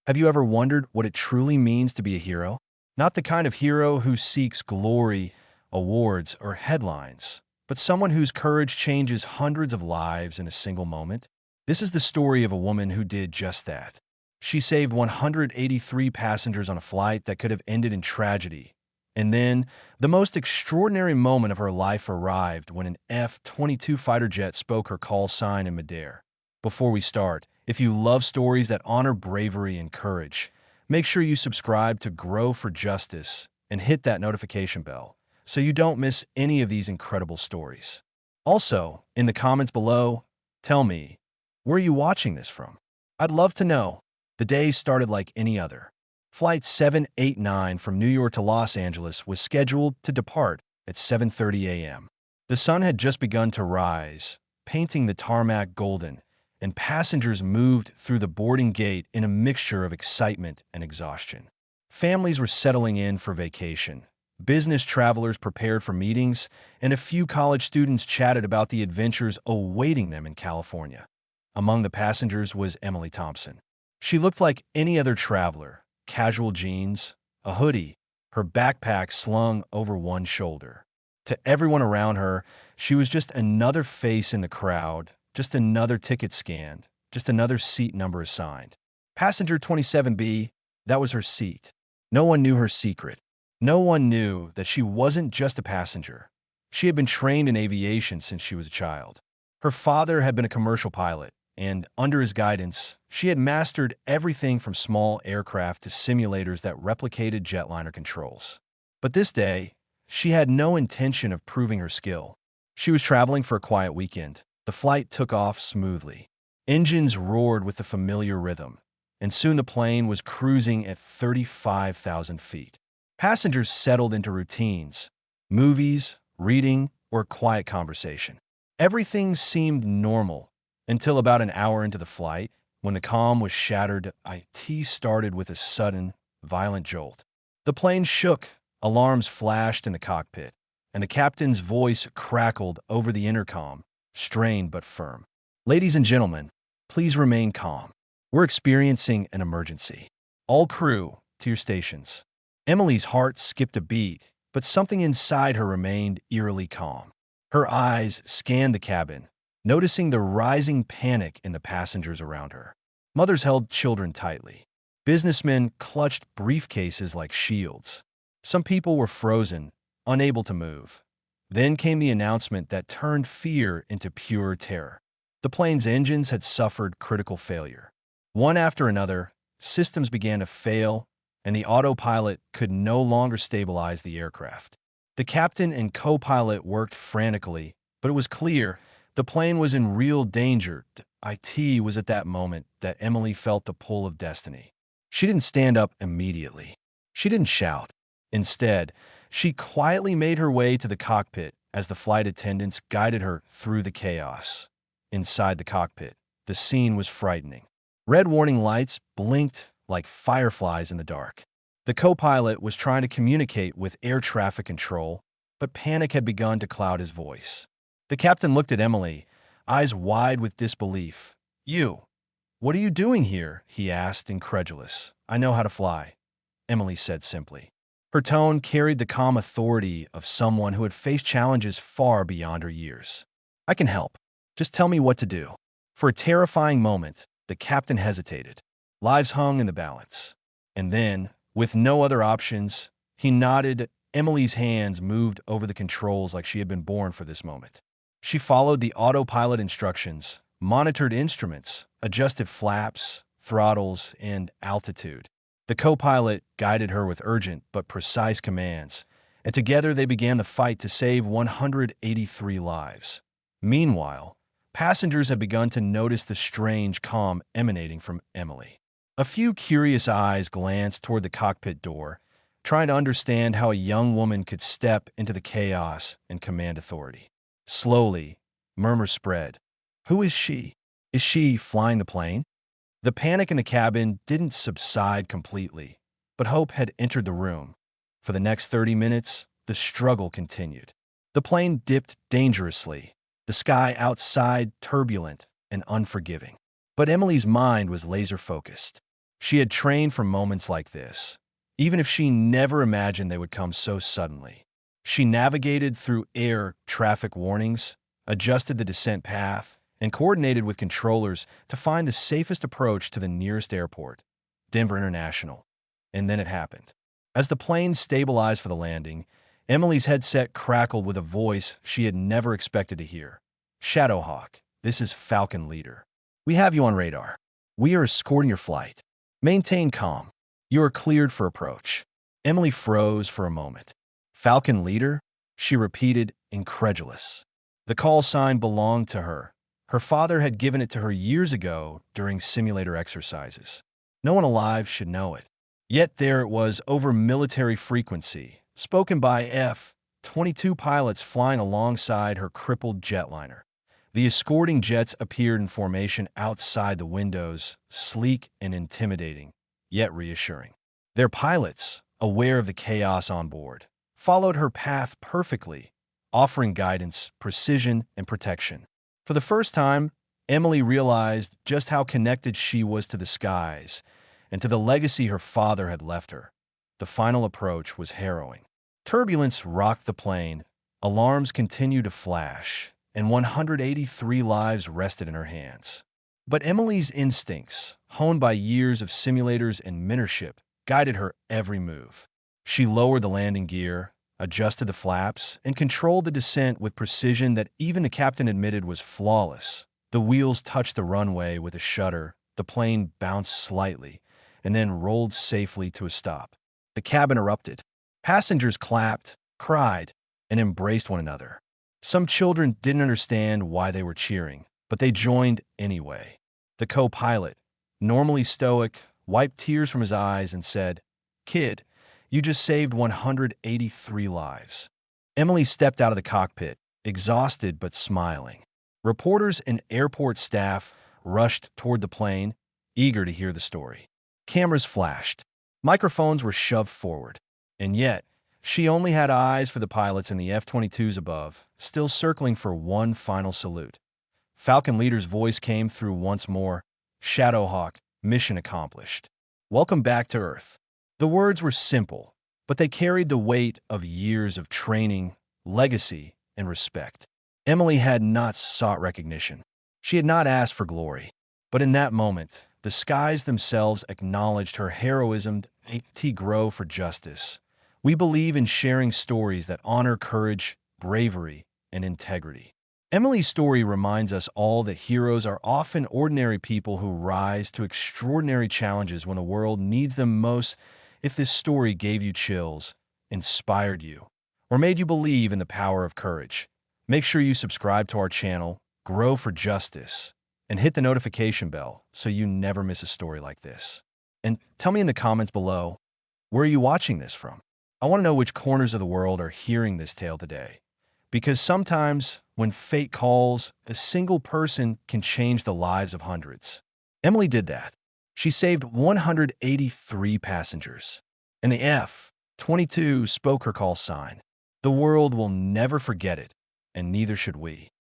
Have you ever wondered what it truly means to be a hero? Not the kind of hero who seeks glory, awards, or headlines, but someone whose courage changes hundreds of lives in a single moment. This is the story of a woman who did just that. She saved 183 passengers on a flight that could have ended in tragedy. And then, the most extraordinary moment of her life arrived when an F-22 fighter jet spoke her call sign in midair. Before we start, if you love stories that honor bravery and courage, make sure you subscribe to Grow for Justice and hit that notification bell so you don't miss any of these incredible stories. Also, in the comments below, tell me, where are you watching this from? I'd love to know. The day started like any other. Flight 789 from New York to Los Angeles was scheduled to depart at 7:30 a.m. The sun had just begun to rise, painting the tarmac golden, and passengers moved through the boarding gate in a mixture of excitement and exhaustion. Families were settling in for vacation. Business travelers prepared for meetings, and a few college students chatted about the adventures awaiting them in California. Among the passengers was Emily Thompson. She looked like any other traveler, casual jeans, a hoodie, her backpack slung over one shoulder. To everyone around her, she was just another face in the crowd, just another ticket scanned, just another seat number assigned. Passenger 27B, that was her seat. No one knew her secret. No one knew that she wasn't just a passenger. She had been trained in aviation since she was a child. Her father had been a commercial pilot, and under his guidance, she had mastered everything from small aircraft to simulators that replicated jetliner controls. But this day, she had no intention of proving her skill. She was traveling for a quiet weekend. The flight took off smoothly. Engines roared with the familiar rhythm, and soon the plane was cruising at 35,000 feet. Passengers settled into routines, movies, reading, or quiet conversation. Everything seemed normal until about an hour into the flight, when the calm was shattered. IT started with a sudden, violent jolt. The plane shook, alarms flashed in the cockpit, and the captain's voice crackled over the intercom, strained but firm. "Ladies and gentlemen, please remain calm. We're experiencing an emergency. All crew, to your stations." Emily's heart skipped a beat, but something inside her remained eerily calm. Her eyes scanned the cabin, noticing the rising panic in the passengers around her. Mothers held children tightly. Businessmen clutched briefcases like shields. Some people were frozen, unable to move. Then came the announcement that turned fear into pure terror. The plane's engines had suffered critical failure. One after another, systems began to fail, and the autopilot could no longer stabilize the aircraft. The captain and co-pilot worked frantically, but it was clear the plane was in real danger. IT was at that moment that Emily felt the pull of destiny. She didn't stand up immediately. She didn't shout. Instead, she quietly made her way to the cockpit as the flight attendants guided her through the chaos. Inside the cockpit, the scene was frightening. Red warning lights blinked like fireflies in the dark. The co-pilot was trying to communicate with air traffic control, but panic had begun to cloud his voice. The captain looked at Emily, eyes wide with disbelief. What are you doing here?" he asked, incredulous. "I know how to fly," Emily said simply. Her tone carried the calm authority of someone who had faced challenges far beyond her years. "I can help. Just tell me what to do." For a terrifying moment, the captain hesitated. Lives hung in the balance. And then, with no other options, he nodded. Emily's hands moved over the controls like she had been born for this moment. She followed the autopilot instructions, monitored instruments, adjusted flaps, throttles, and altitude. The co-pilot guided her with urgent but precise commands, and together they began the fight to save 183 lives. Meanwhile, passengers had begun to notice the strange calm emanating from Emily. A few curious eyes glanced toward the cockpit door, trying to understand how a young woman could step into the chaos and command authority. Slowly, murmurs spread. "Who is she? Is she flying the plane?" The panic in the cabin didn't subside completely, but hope had entered the room. For the next 30 minutes, the struggle continued. The plane dipped dangerously, the sky outside turbulent and unforgiving. But Emily's mind was laser-focused. She had trained for moments like this, even if she never imagined they would come so suddenly. She navigated through air traffic warnings, adjusted the descent path, and coordinated with controllers to find the safest approach to the nearest airport, Denver International. And then it happened. As the plane stabilized for the landing, Emily's headset crackled with a voice she had never expected to hear. "Shadowhawk, this is Falcon Leader. We have you on radar. We are escorting your flight. Maintain calm. You are cleared for approach." Emily froze for a moment. "Falcon Leader?" she repeated, incredulous. The call sign belonged to her. Her father had given it to her years ago during simulator exercises. No one alive should know it. Yet there it was over military frequency, spoken by F-22 pilots flying alongside her crippled jetliner. The escorting jets appeared in formation outside the windows, sleek and intimidating, yet reassuring. Their pilots, aware of the chaos on board, followed her path perfectly, offering guidance, precision, and protection. For the first time, Emily realized just how connected she was to the skies and to the legacy her father had left her. The final approach was harrowing. Turbulence rocked the plane, alarms continued to flash, and 183 lives rested in her hands. But Emily's instincts, honed by years of simulators and mentorship, guided her every move. She lowered the landing gear, adjusted the flaps, and controlled the descent with precision that even the captain admitted was flawless. The wheels touched the runway with a shudder, the plane bounced slightly, and then rolled safely to a stop. The cabin erupted. Passengers clapped, cried, and embraced one another. Some children didn't understand why they were cheering, but they joined anyway. The co-pilot, normally stoic, wiped tears from his eyes and said, "Kid, you just saved 183 lives." Emily stepped out of the cockpit, exhausted but smiling. Reporters and airport staff rushed toward the plane, eager to hear the story. Cameras flashed. Microphones were shoved forward. And yet, she only had eyes for the pilots in the F-22s above, still circling for one final salute. Falcon Leader's voice came through once more. "Shadowhawk, mission accomplished. Welcome back to Earth." The words were simple, but they carried the weight of years of training, legacy, and respect. Emily had not sought recognition. She had not asked for glory. But in that moment, the skies themselves acknowledged her heroism to grow for justice. We believe in sharing stories that honor courage, bravery, and integrity. Emily's story reminds us all that heroes are often ordinary people who rise to extraordinary challenges when the world needs them most. If this story gave you chills, inspired you, or made you believe in the power of courage, make sure you subscribe to our channel, Grow for Justice, and hit the notification bell so you never miss a story like this. And tell me in the comments below, where are you watching this from? I want to know which corners of the world are hearing this tale today. Because sometimes, when fate calls, a single person can change the lives of hundreds. Emily did that. She saved 183 passengers. And the F-22 spoke her call sign. The world will never forget it, and neither should we.